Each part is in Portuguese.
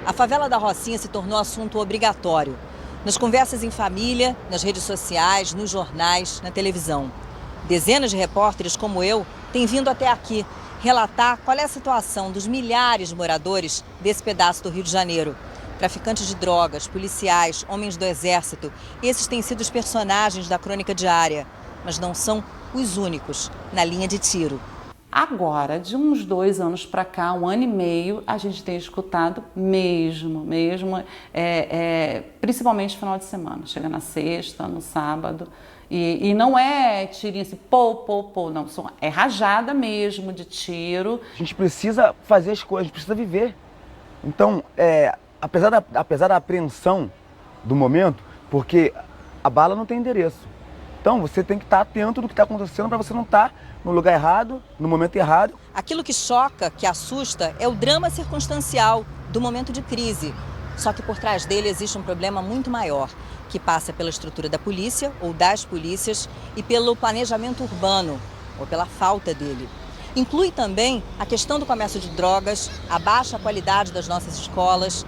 A favela da Rocinha se tornou assunto obrigatório. Nas conversas em família, nas redes sociais, nos jornais, na televisão. Dezenas de repórteres como eu têm vindo até aqui relatar qual é a situação dos milhares de moradores desse pedaço do Rio de Janeiro. Traficantes de drogas, policiais, homens do exército, esses têm sido os personagens da crônica diária, mas não são os únicos na linha de tiro. Agora, de uns 2 anos para cá, 1 ano e meio, a gente tem escutado mesmo, principalmente no final de semana. Chega na sexta, no sábado, e não é tirinho assim, não, é rajada mesmo de tiro. A gente precisa fazer as coisas, a gente precisa viver. Então, apesar da apreensão do momento, porque a bala não tem endereço. Então, você tem que estar atento do que está acontecendo para você não estar no lugar errado, no momento errado. Aquilo que choca, que assusta, é o drama circunstancial do momento de crise. Só que por trás dele existe um problema muito maior, que passa pela estrutura da polícia ou das polícias e pelo planejamento urbano, ou pela falta dele. Inclui também a questão do comércio de drogas, a baixa qualidade das nossas escolas,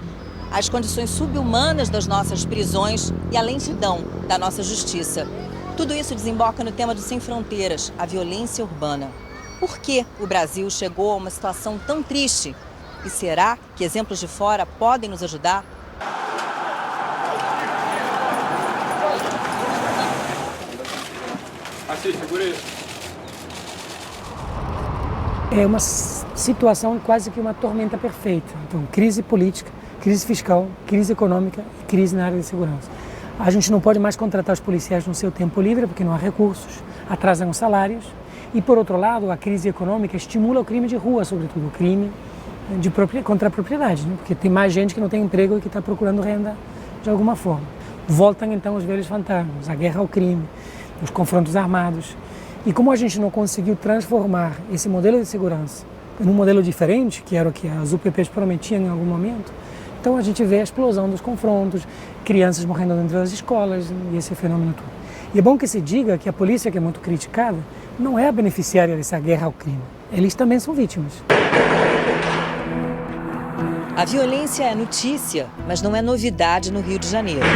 as condições subhumanas das nossas prisões e a lentidão da nossa justiça. Tudo isso desemboca no tema do Sem Fronteiras, a violência urbana. Por que o Brasil chegou a uma situação tão triste? E será que exemplos de fora podem nos ajudar? É uma situação quase que uma tormenta perfeita. Então, crise política, crise fiscal, crise econômica e crise na área de segurança. A gente não pode mais contratar os policiais no seu tempo livre, porque não há recursos, atrasam os salários. E, por outro lado, a crise econômica estimula o crime de rua, sobretudo o crime contra a propriedade, né? Porque tem mais gente que não tem emprego e que está procurando renda de alguma forma. Voltam, então, os velhos fantasmas, a guerra ao crime, os confrontos armados. E como a gente não conseguiu transformar esse modelo de segurança em um modelo diferente, que era o que as UPPs prometiam em algum momento, então a gente vê a explosão dos confrontos, crianças morrendo dentro das escolas e esse fenômeno todo. E é bom que se diga que a polícia, que é muito criticada, não é a beneficiária dessa guerra ao crime. Eles também são vítimas. A violência é notícia, mas não é novidade no Rio de Janeiro.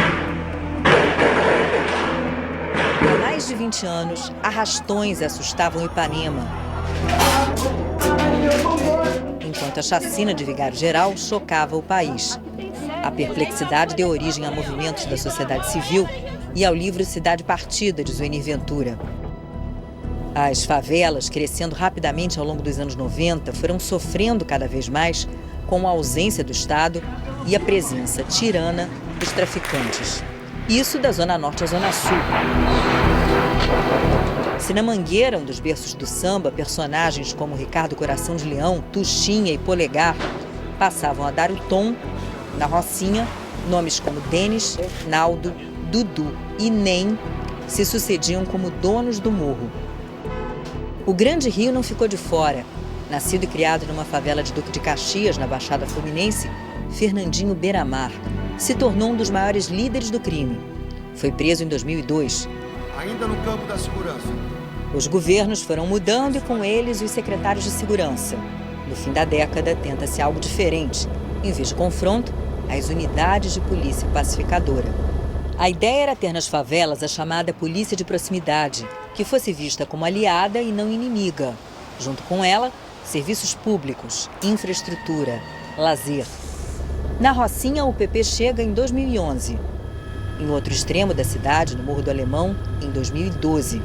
Há mais de 20 anos, arrastões assustavam Ipanema, enquanto a chacina de Vigário Geral chocava o país. A perplexidade deu origem a movimentos da sociedade civil e ao livro Cidade Partida, de Zuenir Ventura. As favelas, crescendo rapidamente ao longo dos anos 90, foram sofrendo cada vez mais com a ausência do Estado e a presença tirana dos traficantes. Isso da Zona Norte à Zona Sul. Se na Mangueira, um dos berços do samba, personagens como Ricardo Coração de Leão, Tuxinha e Polegar passavam a dar o tom, na Rocinha, nomes como Denis, Naldo, Dudu e Nem se sucediam como donos do morro. O Grande Rio não ficou de fora. Nascido e criado numa favela de Duque de Caxias, na Baixada Fluminense, Fernandinho Beiramar se tornou um dos maiores líderes do crime. Foi preso em 2002. Ainda no campo da segurança. Os governos foram mudando e com eles os secretários de segurança. No fim da década, tenta-se algo diferente. Em vez de confronto, as unidades de polícia pacificadora. A ideia era ter nas favelas a chamada polícia de proximidade, que fosse vista como aliada e não inimiga. Junto com ela, serviços públicos, infraestrutura, lazer. Na Rocinha, o PP chega em 2011. Em outro extremo da cidade, no Morro do Alemão, em 2012.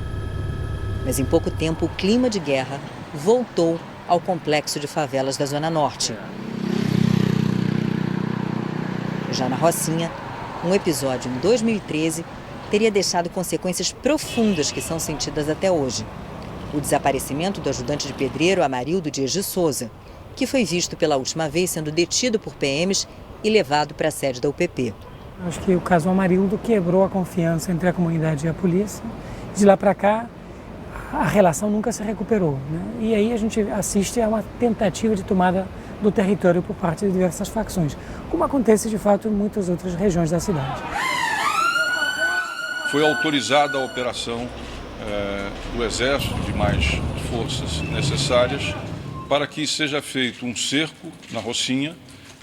Mas em pouco tempo, o clima de guerra voltou ao complexo de favelas da Zona Norte. Já na Rocinha, um episódio em 2013 teria deixado consequências profundas que são sentidas até hoje. O desaparecimento do ajudante de pedreiro Amarildo Dias de Souza, que foi visto pela última vez sendo detido por PMs e levado para a sede da UPP. Acho que o caso Amarildo quebrou a confiança entre a comunidade e a polícia. De lá para cá, a relação nunca se recuperou, né? E aí a gente assiste a uma tentativa de tomada do território por parte de diversas facções, como acontece de fato em muitas outras regiões da cidade. Foi autorizada a operação do Exército, de mais forças necessárias, para que seja feito um cerco na Rocinha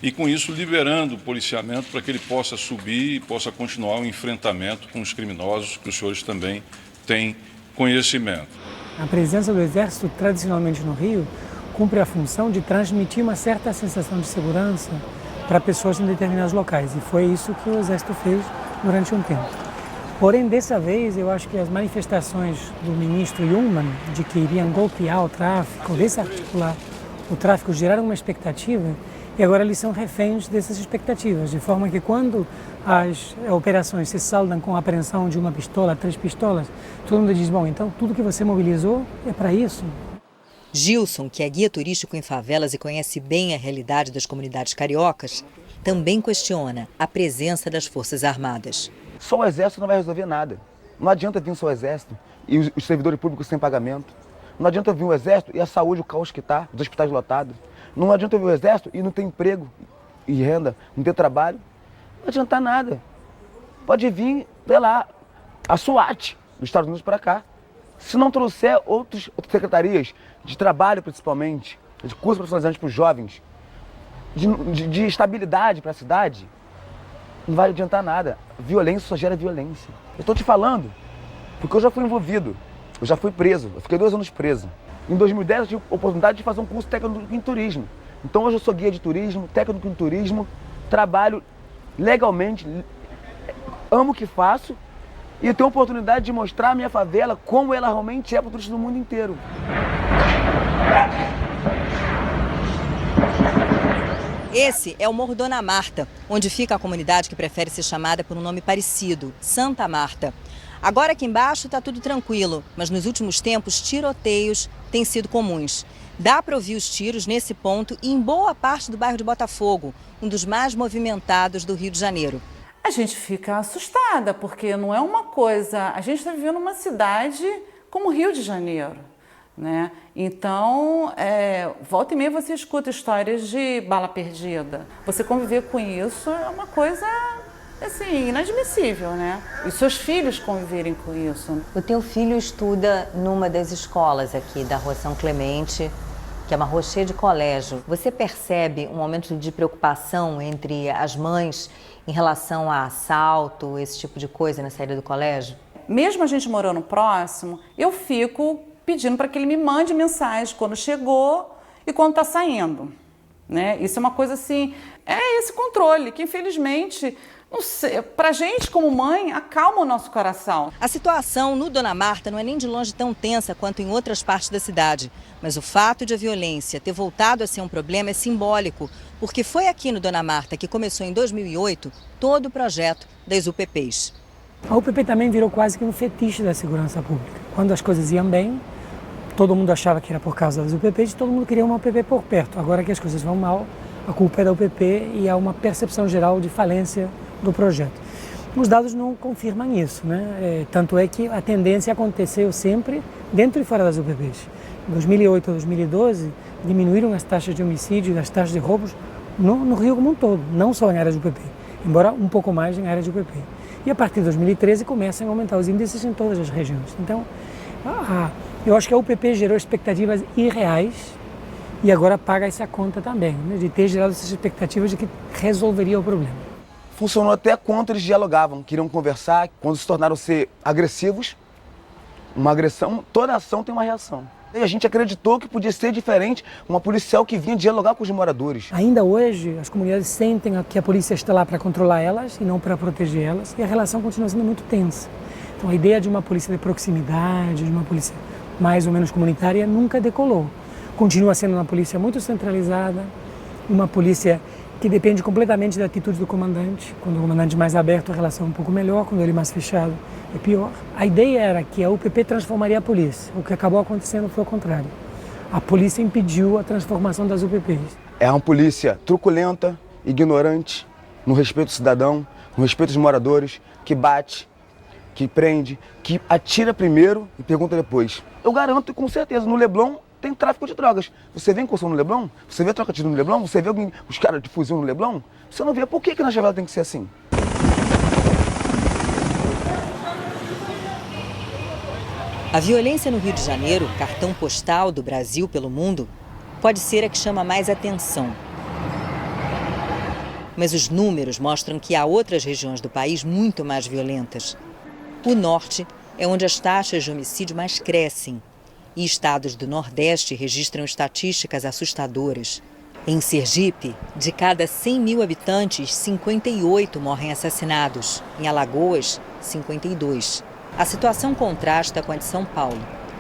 e com isso liberando o policiamento para que ele possa subir e possa continuar o enfrentamento com os criminosos que os senhores também têm conhecimento. A presença do Exército, tradicionalmente no Rio, cumpre a função de transmitir uma certa sensação de segurança para pessoas em determinados locais, e foi isso que o Exército fez durante um tempo. Porém, dessa vez, eu acho que as manifestações do ministro Yulman de que iriam golpear o tráfico, desarticular o tráfico, geraram uma expectativa, e agora eles são reféns dessas expectativas, de forma que quando as operações se saldam com a apreensão de uma pistola, 3 pistolas, todo mundo diz, bom, então tudo que você mobilizou é para isso. Gilson, que é guia turístico em favelas e conhece bem a realidade das comunidades cariocas, também questiona a presença das Forças Armadas. Só o Exército não vai resolver nada. Não adianta vir só o Exército e os servidores públicos sem pagamento. Não adianta vir o Exército e a saúde, o caos que está, os hospitais lotados. Não adianta vir o Exército e não ter emprego e renda, não ter trabalho. Não adianta nada. Pode vir, sei lá, a SWAT dos Estados Unidos para cá. Se não trouxer outras secretarias de trabalho, principalmente, de cursos profissionalizantes para os jovens, de estabilidade para a cidade, não vai adiantar nada. Violência só gera violência. Eu estou te falando porque eu já fui envolvido, eu já fui preso, eu fiquei 2 anos preso. Em 2010 eu tive a oportunidade de fazer um curso técnico em turismo. Então hoje eu sou guia de turismo, técnico em turismo, trabalho legalmente, amo o que faço e tenho a oportunidade de mostrar a minha favela como ela realmente é para o turista do mundo inteiro. Esse é o Morro Dona Marta, onde fica a comunidade que prefere ser chamada por um nome parecido, Santa Marta. Agora aqui embaixo está tudo tranquilo, mas nos últimos tempos tiroteios têm sido comuns. Dá para ouvir os tiros nesse ponto e em boa parte do bairro de Botafogo, um dos mais movimentados do Rio de Janeiro. A gente fica assustada, porque não é uma coisa... A gente está vivendo uma cidade como o Rio de Janeiro, né? Então, volta e meia você escuta histórias de bala perdida. Você conviver com isso é uma coisa, assim, inadmissível, né? E seus filhos conviverem com isso. O teu filho estuda numa das escolas aqui da Rua São Clemente, que é uma rua cheia de colégio. Você percebe um momento de preocupação entre as mães em relação a assalto, esse tipo de coisa na saída do colégio? Mesmo a gente morando próximo, eu fico pedindo para que ele me mande mensagem quando chegou e quando está saindo, né? Isso é uma coisa assim, é esse controle que infelizmente, não sei, pra gente como mãe, acalma o nosso coração. A situação no Dona Marta não é nem de longe tão tensa quanto em outras partes da cidade, mas o fato de a violência ter voltado a ser um problema é simbólico, porque foi aqui no Dona Marta que começou em 2008 todo o projeto das UPPs. A UPP também virou quase que um fetiche da segurança pública. Quando as coisas iam bem, todo mundo achava que era por causa das UPPs e todo mundo queria uma UPP por perto. Agora que as coisas vão mal, a culpa é da UPP e há uma percepção geral de falência do projeto. Os dados não confirmam isso, né? Tanto é que a tendência aconteceu sempre dentro e fora das UPPs. Em 2008 a 2012, diminuíram as taxas de homicídio e as taxas de roubos no Rio como um todo, não só em áreas de UPP, embora um pouco mais em áreas de UPP. E a partir de 2013 começam a aumentar os índices em todas as regiões. Então, eu acho que a UPP gerou expectativas irreais e agora paga essa conta também, né, de ter gerado essas expectativas de que resolveria o problema. Funcionou até quando eles dialogavam, queriam conversar, quando se tornaram ser agressivos. Uma agressão, toda ação tem uma reação. E a gente acreditou que podia ser diferente, uma policial que vinha dialogar com os moradores. Ainda hoje, as comunidades sentem que a polícia está lá para controlar elas e não para proteger elas, e a relação continua sendo muito tensa. Então a ideia de uma polícia de proximidade, de uma polícia mais ou menos comunitária, nunca decolou. Continua sendo uma polícia muito centralizada, uma polícia que depende completamente da atitude do comandante. Quando o comandante é mais aberto, a relação é um pouco melhor, quando ele é mais fechado, é pior. A ideia era que a UPP transformaria a polícia. O que acabou acontecendo foi o contrário. A polícia impediu a transformação das UPPs. É uma polícia truculenta, ignorante, no respeito ao cidadão, no respeito aos moradores, que bate, que prende, que atira primeiro e pergunta depois. Eu garanto com certeza, no Leblon tem tráfico de drogas. Você vê incursão no Leblon? Você vê troca de tiro no Leblon? Você vê os caras de fuzil no Leblon? Você não vê. Por que na favela tem que ser assim? A violência no Rio de Janeiro, cartão postal do Brasil pelo mundo, pode ser a que chama mais atenção. Mas os números mostram que há outras regiões do país muito mais violentas. O norte é onde as taxas de homicídio mais crescem. E estados do Nordeste registram estatísticas assustadoras. Em Sergipe, de cada 100 mil habitantes, 58 morrem assassinados. Em Alagoas, 52. A situação contrasta com a de São Paulo,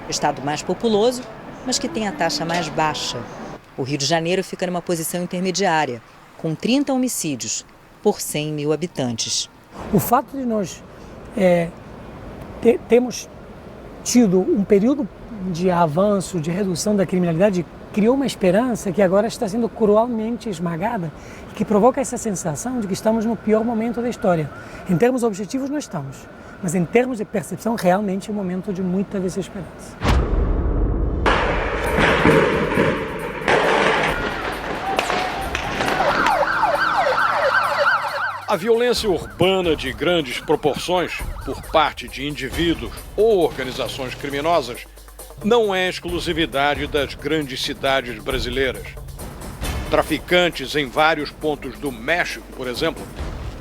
estado mais populoso, mas que tem a taxa mais baixa. O Rio de Janeiro fica numa posição intermediária, com 30 homicídios por 100 mil habitantes. O fato de nós termos tido um período de avanço, de redução da criminalidade, criou uma esperança que agora está sendo cruelmente esmagada e que provoca essa sensação de que estamos no pior momento da história. Em termos objetivos, não estamos, mas em termos de percepção, realmente é um momento de muita desesperança. A violência urbana de grandes proporções, por parte de indivíduos ou organizações criminosas, não é exclusividade das grandes cidades brasileiras. Traficantes em vários pontos do México, por exemplo,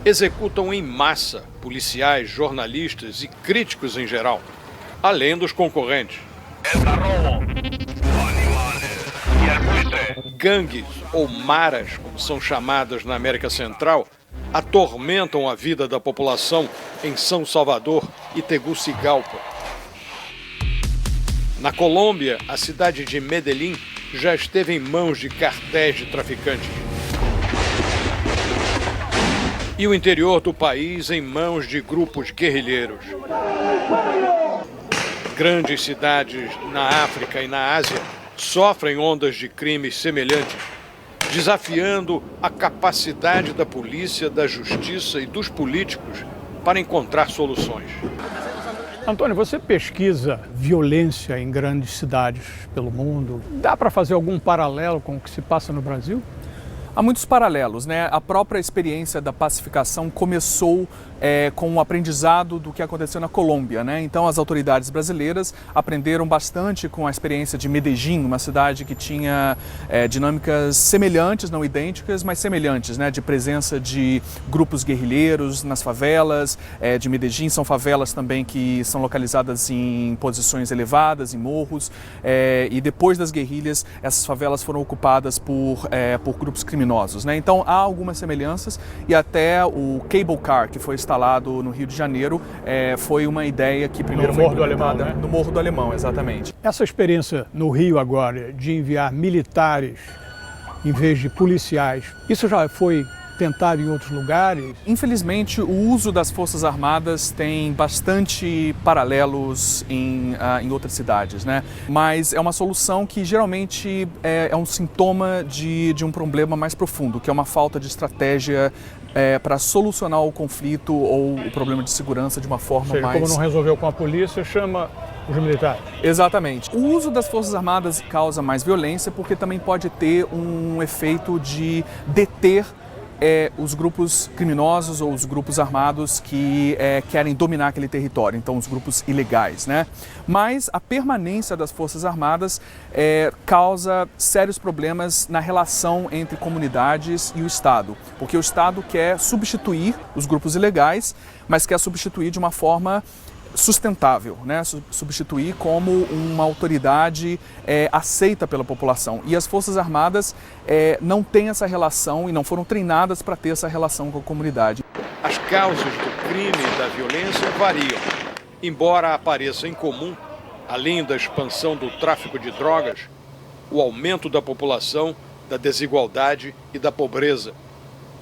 executam em massa policiais, jornalistas e críticos em geral, além dos concorrentes. Gangues, ou maras, como são chamadas na América Central, atormentam a vida da população em São Salvador e Tegucigalpa. Na Colômbia, a cidade de Medellín já esteve em mãos de cartéis de traficantes. E o interior do país em mãos de grupos guerrilheiros. Grandes cidades na África e na Ásia sofrem ondas de crimes semelhantes, desafiando a capacidade da polícia, da justiça e dos políticos para encontrar soluções. Antônio, você pesquisa violência em grandes cidades pelo mundo. Dá para fazer algum paralelo com o que se passa no Brasil? Há muitos paralelos, né? A própria experiência da pacificação começou com o aprendizado do que aconteceu na Colômbia, né? Então as autoridades brasileiras aprenderam bastante com a experiência de Medellín, uma cidade que tinha dinâmicas semelhantes, não idênticas, mas semelhantes, né? De presença de grupos guerrilheiros nas favelas de Medellín. São favelas também que são localizadas em posições elevadas, em morros, e depois das guerrilhas essas favelas foram ocupadas por grupos criminosos, né? Então há algumas semelhanças e até o cable car que foi instalado no Rio de Janeiro foi uma ideia que primeiro foi implementada no Morro do Alemão, exatamente. Essa experiência no Rio agora de enviar militares em vez de policiais, isso já foi tentado em outros lugares? Infelizmente, o uso das Forças Armadas tem bastante paralelos em outras cidades, né? Mas é uma solução que geralmente é um sintoma de um problema mais profundo, que é uma falta de estratégia para solucionar o conflito ou o problema de segurança de uma forma mais... Como não resolveu com a polícia, chama os militares. Exatamente. O uso das Forças Armadas causa mais violência porque também pode ter um efeito de deter os grupos criminosos ou os grupos armados que querem dominar aquele território, então os grupos ilegais, né? Mas a permanência das Forças Armadas causa sérios problemas na relação entre comunidades e o Estado, porque o Estado quer substituir os grupos ilegais, mas quer substituir de uma forma sustentável, né? Substituir como uma autoridade aceita pela população. E as Forças Armadas não têm essa relação e não foram treinadas para ter essa relação com a comunidade. As causas do crime e da violência variam, embora apareça em comum, além da expansão do tráfico de drogas, o aumento da população, da desigualdade e da pobreza.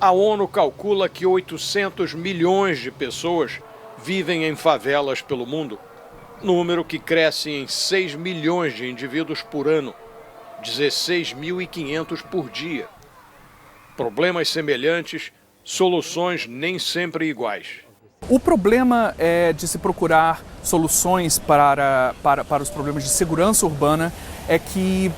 A ONU calcula que 800 milhões de pessoas vivem em favelas pelo mundo, número que cresce em 6 milhões de indivíduos por ano, 16.500 por dia. Problemas semelhantes, soluções nem sempre iguais. O problema de se procurar soluções para os problemas de segurança urbana é que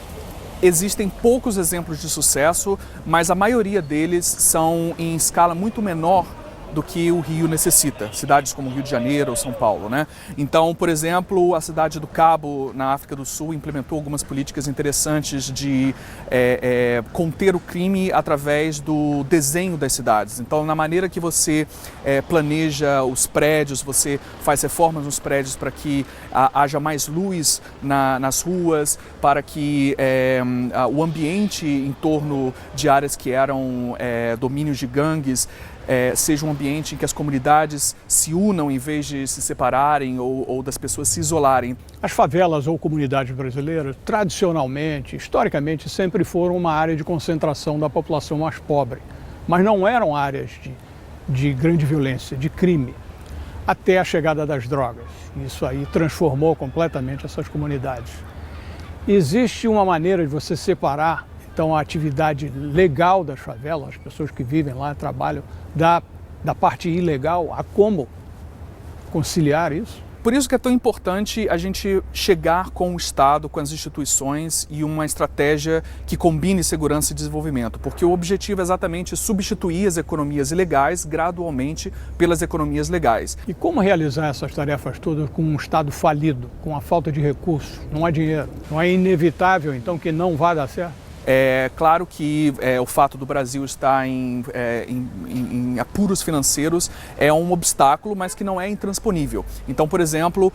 existem poucos exemplos de sucesso, mas a maioria deles são em escala muito menor do que o Rio necessita, cidades como Rio de Janeiro ou São Paulo, né? Então, por exemplo, a cidade do Cabo, na África do Sul, implementou algumas políticas interessantes de conter o crime através do desenho das cidades. Então, na maneira que você planeja os prédios, você faz reformas nos prédios para que haja mais luz nas ruas, para que o ambiente em torno de áreas que eram domínios de gangues seja um ambiente em que as comunidades se unam em vez de se separarem ou das pessoas se isolarem. As favelas ou comunidades brasileiras, tradicionalmente, historicamente, sempre foram uma área de concentração da população mais pobre, mas não eram áreas de grande violência, de crime, até a chegada das drogas. Isso aí transformou completamente essas comunidades. Existe uma maneira de você separar, então, a atividade legal das favelas, as pessoas que vivem lá, trabalham, da parte ilegal, a como conciliar isso? Por isso que é tão importante a gente chegar com o Estado, com as instituições e uma estratégia que combine segurança e desenvolvimento, porque o objetivo é exatamente substituir as economias ilegais gradualmente pelas economias legais. E como realizar essas tarefas todas com um Estado falido, com a falta de recursos? Não há dinheiro. Não é inevitável, então, que não vá dar certo? É claro que o fato do Brasil estar em apuros financeiros é um obstáculo, mas que não é intransponível. Então, por exemplo,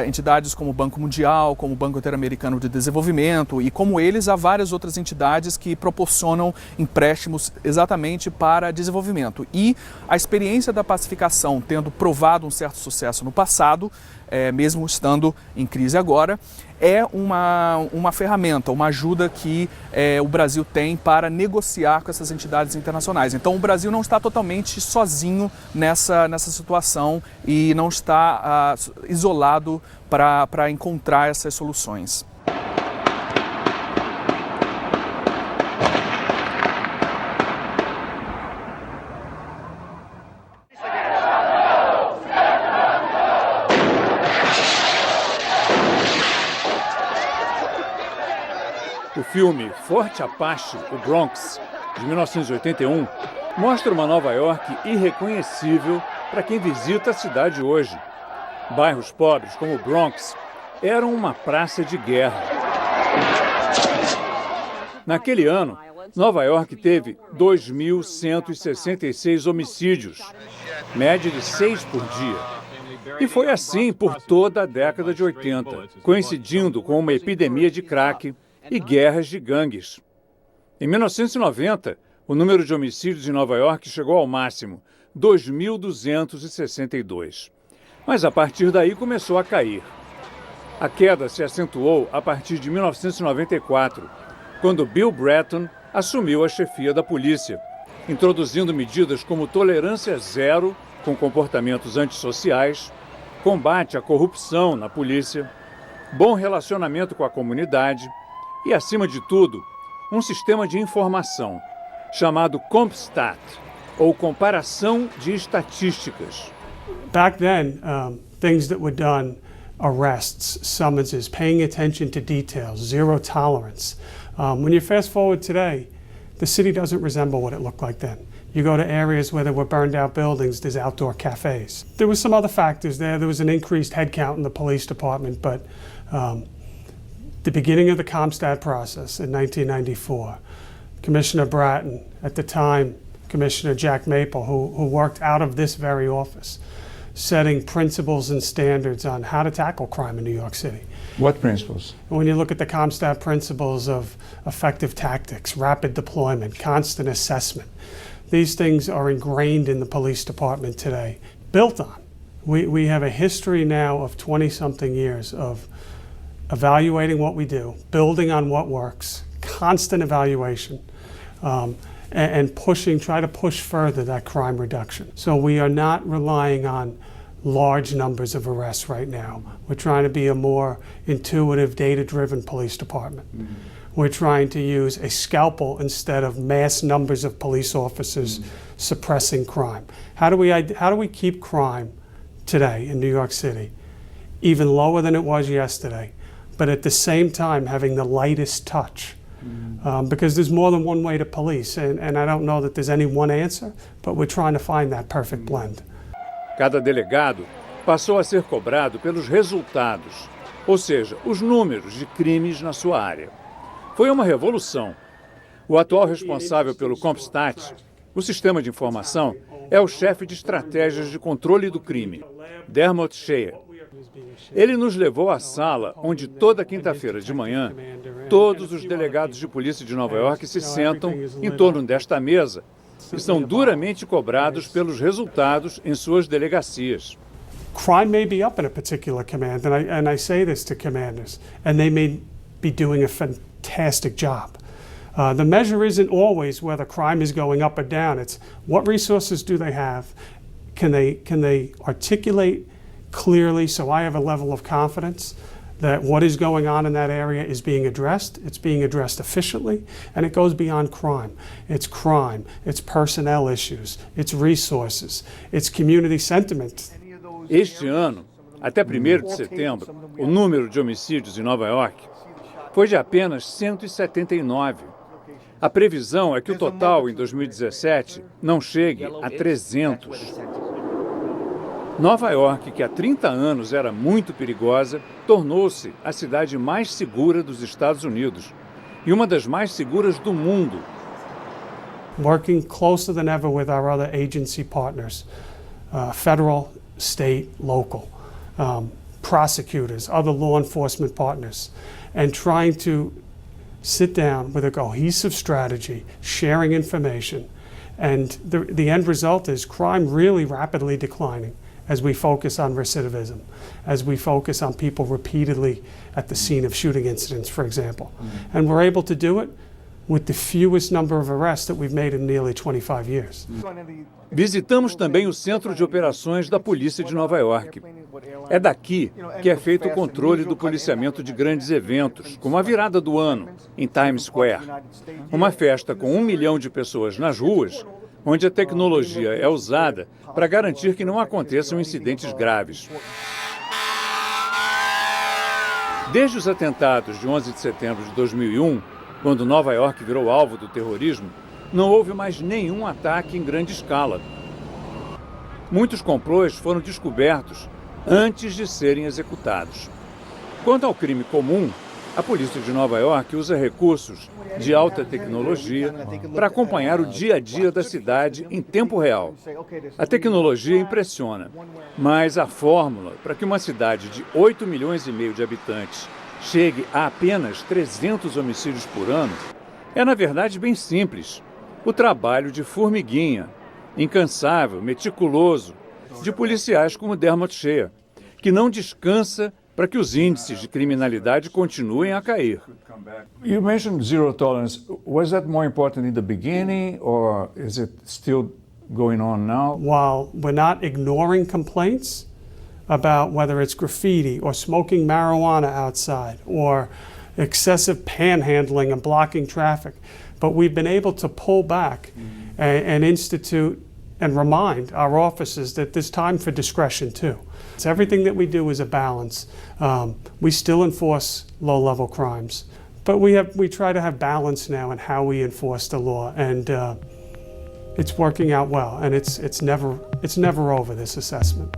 entidades como o Banco Mundial, como o Banco Interamericano de Desenvolvimento e como eles, há várias outras entidades que proporcionam empréstimos exatamente para desenvolvimento. E a experiência da pacificação, tendo provado um certo sucesso no passado, mesmo estando em crise agora, é uma ferramenta, uma ajuda que o Brasil tem para negociar com essas entidades internacionais. Então, o Brasil não está totalmente sozinho nessa situação e não está isolado para encontrar essas soluções. O filme Forte Apache, o Bronx, de 1981, mostra uma Nova York irreconhecível para quem visita a cidade hoje. Bairros pobres como o Bronx eram uma praça de guerra. Naquele ano, Nova York teve 2.166 homicídios, média de 6 por dia. E foi assim por toda a década de 80, coincidindo com uma epidemia de crack e guerras de gangues. Em 1990, o número de homicídios em Nova York chegou ao máximo, 2.262. Mas a partir daí começou a cair. A queda se acentuou a partir de 1994, quando Bill Bratton assumiu a chefia da polícia, introduzindo medidas como tolerância zero com comportamentos antissociais, combate à corrupção na polícia, bom relacionamento com a comunidade e, acima de tudo, um sistema de informação chamado CompStat, ou comparação de estatísticas. Back then, things that were done, arrests, summonses, paying attention to details, zero tolerance. When you fast forward today, the city doesn't resemble what it looked like then. You go to areas where there were burned out buildings, there's outdoor cafes. There was some other factors there. There was an increased headcount in the police department, but the beginning of the CompStat process in 1994, Commissioner Bratton, at the time Commissioner Jack Maple, who worked out of this very office, setting principles and standards on how to tackle crime in New York City. What principles? When you look at the CompStat principles of effective tactics, rapid deployment, constant assessment, these things are ingrained in the police department today, built on. We have a history now of 20-something years of evaluating what we do, building on what works, constant evaluation, and try to push further that crime reduction. So we are not relying on large numbers of arrests right now. We're trying to be a more intuitive, data-driven police department. Mm-hmm. We're trying to use a scalpel instead of mass numbers of police officers suppressing crime. How do we keep crime today in New York City even lower than it was yesterday, but at the same time having the lightest touch Because there's more than one way to police, and I don't know that there's any one answer, but we're trying to find that perfect blend. Cada delegado passou a ser cobrado pelos resultados, ou seja, os números de crimes na sua área. Foi uma revolução. O atual responsável pelo CompStat, o sistema de informação, é o chefe de estratégias de controle do crime, Dermot Shea. Ele nos levou à sala onde toda quinta-feira de manhã todos os delegados de polícia de Nova York se sentam em torno desta mesa e são duramente cobrados pelos resultados em suas delegacias. Crime may be up in a particular command, and I say this to commanders, and they may be doing a fantastic job. The measure isn't always whether crime is going up or down. It's what resources do they have? Can they articulate clearly so I have a level of confidence that what is going on in that area is being addressed, it's being addressed efficiently, and it goes beyond crime, it's personnel issues, it's resources, it's community sentiment. Este ano, até 1º de setembro, o número de homicídios em Nova York foi de apenas 179. A previsão é que o total em 2017 não chegue a 300. Nova York, que há 30 anos era muito perigosa, tornou-se a cidade mais segura dos Estados Unidos e uma das mais seguras do mundo. Working closer than ever with our other agency partners, federal, state, local, prosecutors, other law enforcement partners, and trying to sit down with a cohesive strategy, sharing information, and the end result is crime really rapidly declining as we focus on recidivism, as we focus on people repeatedly at the scene of shooting incidents, for example. And we're able to do it with the fewest number of arrests that we've made in nearly 25 years. Visitamos também o Centro de Operações da Polícia de Nova York. É daqui que é feito o controle do policiamento de grandes eventos, como a virada do ano, em Times Square. Uma festa com 1 milhão de pessoas nas ruas, onde a tecnologia é usada para garantir que não aconteçam incidentes graves. Desde os atentados de 11 de setembro de 2001, quando Nova York virou alvo do terrorismo, não houve mais nenhum ataque em grande escala. Muitos complôs foram descobertos antes de serem executados. Quanto ao crime comum, a polícia de Nova York usa recursos de alta tecnologia para acompanhar o dia a dia da cidade em tempo real. A tecnologia impressiona, mas a fórmula para que uma cidade de 8,5 milhões de habitantes chegue a apenas 300 homicídios por ano é, na verdade, bem simples. O trabalho de formiguinha, incansável, meticuloso, de policiais como Dermot Shea, que não descansa para que os índices de criminalidade continuem a cair. You mentioned zero tolerance. Was that more important in the beginning, or is it still going on now? While we're not ignoring complaints about whether it's graffiti or smoking marijuana outside or excessive panhandling and blocking traffic, but we've been able to pull back and institute and remind our officers that there's time for discretion too. So everything that we do is a balance. We still enforce low-level crimes, but we try to have balance now in how we enforce the law, and it's working out well. And it's never over, this assessment.